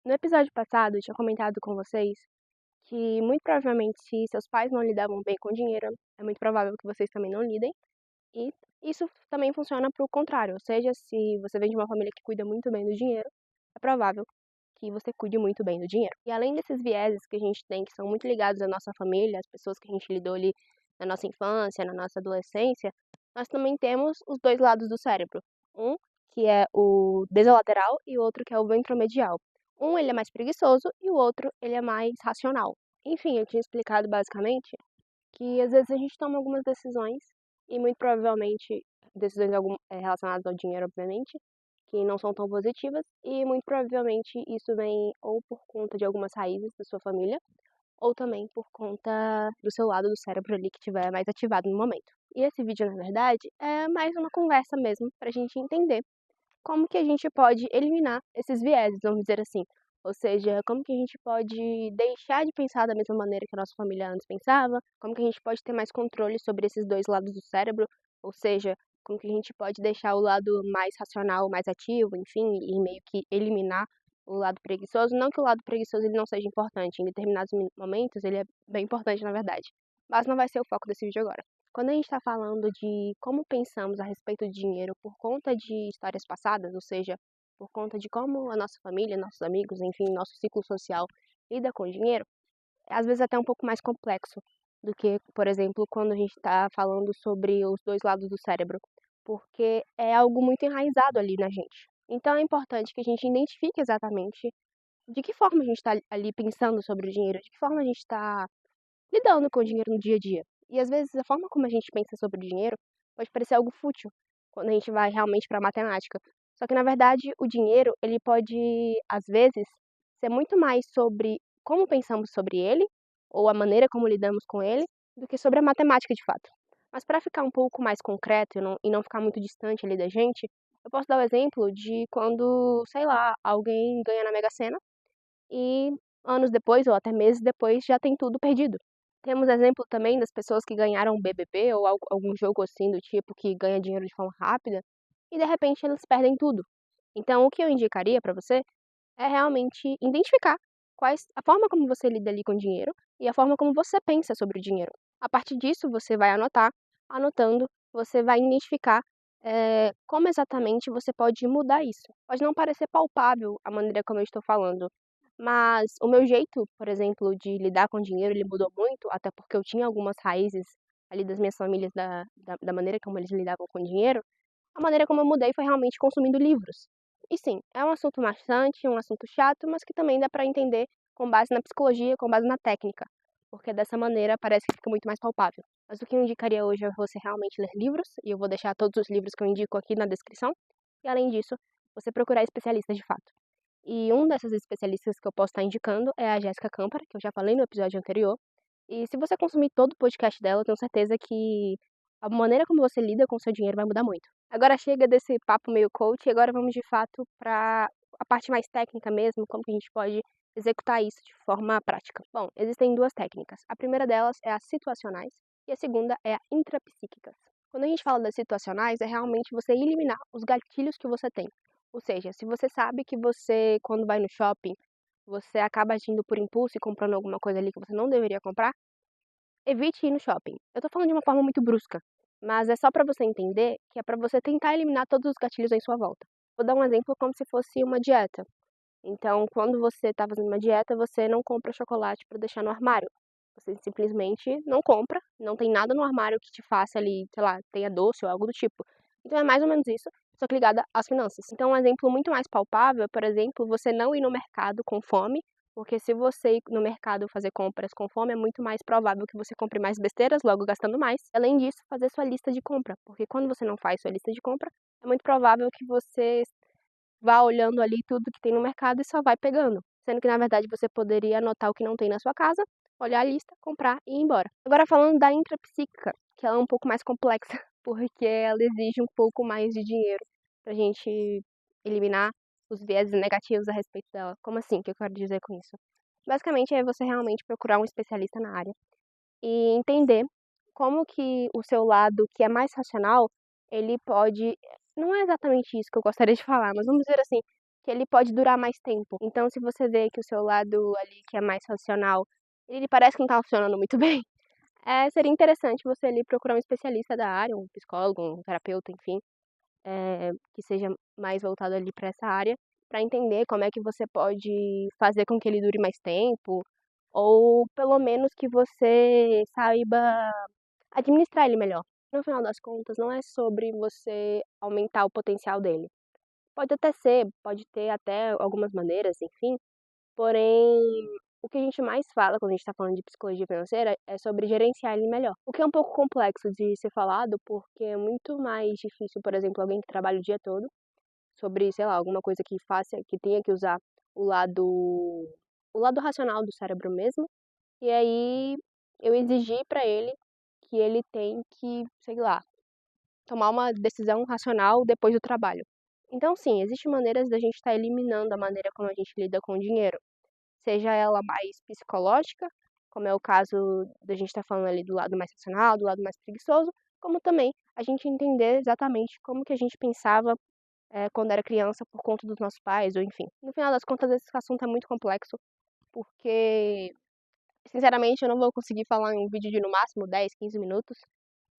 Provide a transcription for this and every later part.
No episódio passado, eu tinha comentado com vocês que muito provavelmente se seus pais não lidavam bem com dinheiro, é muito provável que vocês também não lidem. E isso também funciona para o contrário, ou seja, se você vem de uma família que cuida muito bem do dinheiro, é provável que você cuide muito bem do dinheiro. E além desses vieses que a gente tem, que são muito ligados à nossa família, às pessoas que a gente lidou ali na nossa infância, na nossa adolescência, nós também temos os dois lados do cérebro. Um que é o basolateral e o outro que é o ventromedial. Um ele é mais preguiçoso e o outro ele é mais racional. Enfim, eu tinha explicado basicamente que às vezes a gente toma algumas decisões e muito provavelmente decisões relacionadas ao dinheiro, obviamente, que não são tão positivas e muito provavelmente isso vem ou por conta de algumas raízes da sua família ou também por conta do seu lado do cérebro ali que estiver mais ativado no momento. E esse vídeo, na verdade, é mais uma conversa mesmo para a gente entender como que a gente pode eliminar esses vieses, vamos dizer assim. Ou seja, como que a gente pode deixar de pensar da mesma maneira que a nossa família antes pensava, como que a gente pode ter mais controle sobre esses dois lados do cérebro, ou seja, como que a gente pode deixar o lado mais racional, mais ativo, enfim, e meio que eliminar o lado preguiçoso. Não que o lado preguiçoso ele não seja importante, em determinados momentos ele é bem importante, na verdade, mas não vai ser o foco desse vídeo agora. Quando a gente está falando de como pensamos a respeito de dinheiro por conta de histórias passadas, ou seja, por conta de como a nossa família, nossos amigos, enfim, nosso ciclo social lida com o dinheiro, é às vezes até um pouco mais complexo do que, por exemplo, quando a gente está falando sobre os dois lados do cérebro, porque é algo muito enraizado ali na gente. Então é importante que a gente identifique exatamente de que forma a gente está ali pensando sobre o dinheiro, de que forma a gente está lidando com o dinheiro no dia a dia. E às vezes a forma como a gente pensa sobre o dinheiro pode parecer algo fútil quando a gente vai realmente para a matemática. Só que na verdade o dinheiro, ele pode às vezes ser muito mais sobre como pensamos sobre ele ou a maneira como lidamos com ele do que sobre a matemática de fato. Mas para ficar um pouco mais concreto e não ficar muito distante ali da gente, eu posso dar o exemplo de quando, sei lá, alguém ganha na Mega Sena e anos depois ou até meses depois já tem tudo perdido. Temos exemplo também das pessoas que ganharam o BBB ou algum jogo assim do tipo que ganha dinheiro de forma rápida e de repente eles perdem tudo. Então, o que eu indicaria para você é realmente identificar a forma como você lida ali com o dinheiro e a forma como você pensa sobre o dinheiro. A partir disso, você vai anotar, anotando, você vai identificar como exatamente você pode mudar isso. Pode não parecer palpável a maneira como eu estou falando, mas o meu jeito, por exemplo, de lidar com dinheiro, ele mudou muito, até porque eu tinha algumas raízes ali das minhas famílias, da maneira como eles lidavam com dinheiro. A maneira como eu mudei foi realmente consumindo livros. E sim, é um assunto maçante, um assunto chato, mas que também dá para entender com base na psicologia, com base na técnica, porque dessa maneira parece que fica muito mais palpável. Mas o que eu indicaria hoje é você realmente ler livros, e eu vou deixar todos os livros que eu indico aqui na descrição, e além disso, você procurar especialistas de fato. E um dessas especialistas que eu posso estar indicando é a Jéssica Campara, que eu já falei no episódio anterior. E se você consumir todo o podcast dela, eu tenho certeza que a maneira como você lida com o seu dinheiro vai mudar muito. Agora chega desse papo meio coach e agora vamos de fato para a parte mais técnica mesmo, como que a gente pode executar isso de forma prática. Bom, existem duas técnicas. A primeira delas é as situacionais e a segunda é a intrapsíquicas. Quando a gente fala das situacionais, é realmente você eliminar os gatilhos que você tem. Ou seja, se você sabe que você, quando vai no shopping, você acaba agindo por impulso e comprando alguma coisa ali que você não deveria comprar, evite ir no shopping. Eu tô falando de uma forma muito brusca, mas é só pra você entender que é pra você tentar eliminar todos os gatilhos em sua volta. Vou dar um exemplo como se fosse uma dieta. Então, quando você tá fazendo uma dieta, você não compra chocolate pra deixar no armário. Você simplesmente não compra, não tem nada no armário que te faça ali, sei lá, tenha doce ou algo do tipo. Então é mais ou menos isso, só que ligada às finanças. Então, um exemplo muito mais palpável é, por exemplo, você não ir no mercado com fome, porque se você ir no mercado fazer compras com fome, é muito mais provável que você compre mais besteiras, logo gastando mais. Além disso, fazer sua lista de compra, porque quando você não faz sua lista de compra, é muito provável que você vá olhando ali tudo que tem no mercado e só vai pegando. Sendo que, na verdade, você poderia anotar o que não tem na sua casa, olhar a lista, comprar e ir embora. Agora, falando da intrapsíquica, que ela é um pouco mais complexa, porque ela exige um pouco mais de dinheiro pra gente eliminar os vieses negativos a respeito dela. Como assim? O que eu quero dizer com isso? Basicamente, é você realmente procurar um especialista na área e entender como que o seu lado, que é mais racional, ele pode. Não é exatamente isso que eu gostaria de falar, mas vamos dizer assim, que ele pode durar mais tempo. Então, se você vê que o seu lado ali, que é mais racional, ele parece que não tá funcionando muito bem, seria interessante você ali procurar um especialista da área, um psicólogo, um terapeuta, enfim, que seja mais voltado ali para essa área, para entender como é que você pode fazer com que ele dure mais tempo, ou pelo menos que você saiba administrar ele melhor. No final das contas, não é sobre você aumentar o potencial dele. Pode até ser, pode ter até algumas maneiras, enfim, porém, o que a gente mais fala quando a gente está falando de psicologia financeira é sobre gerenciar ele melhor. O que é um pouco complexo de ser falado, porque é muito mais difícil, por exemplo, alguém que trabalha o dia todo, sobre, sei lá, alguma coisa que faça, que tenha que usar o lado, o lado racional do cérebro mesmo, e aí eu exigi para ele que ele tem que, sei lá, tomar uma decisão racional depois do trabalho. Então, sim, existem maneiras da gente estar eliminando a maneira como a gente lida com o dinheiro, seja ela mais psicológica, como é o caso da gente estar falando ali do lado mais racional, do lado mais preguiçoso, como também a gente entender exatamente como que a gente pensava quando era criança por conta dos nossos pais, ou enfim. No final das contas, esse assunto é muito complexo, porque, sinceramente, eu não vou conseguir falar em um vídeo de no máximo 10, 15 minutos.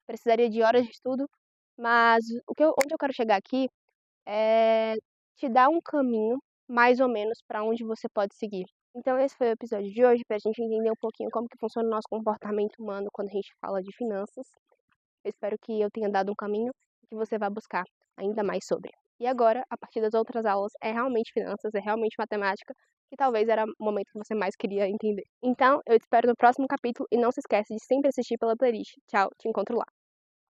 Precisaria de horas de estudo, mas onde eu quero chegar aqui é te dar um caminho, mais ou menos, para onde você pode seguir. Então, esse foi o episódio de hoje, para a gente entender um pouquinho como que funciona o nosso comportamento humano quando a gente fala de finanças. Eu espero que eu tenha dado um caminho e que você vá buscar ainda mais sobre. E agora, a partir das outras aulas, é realmente finanças, é realmente matemática, que talvez era o momento que você mais queria entender. Então, eu te espero no próximo capítulo e não se esquece de sempre assistir pela playlist. Tchau, te encontro lá.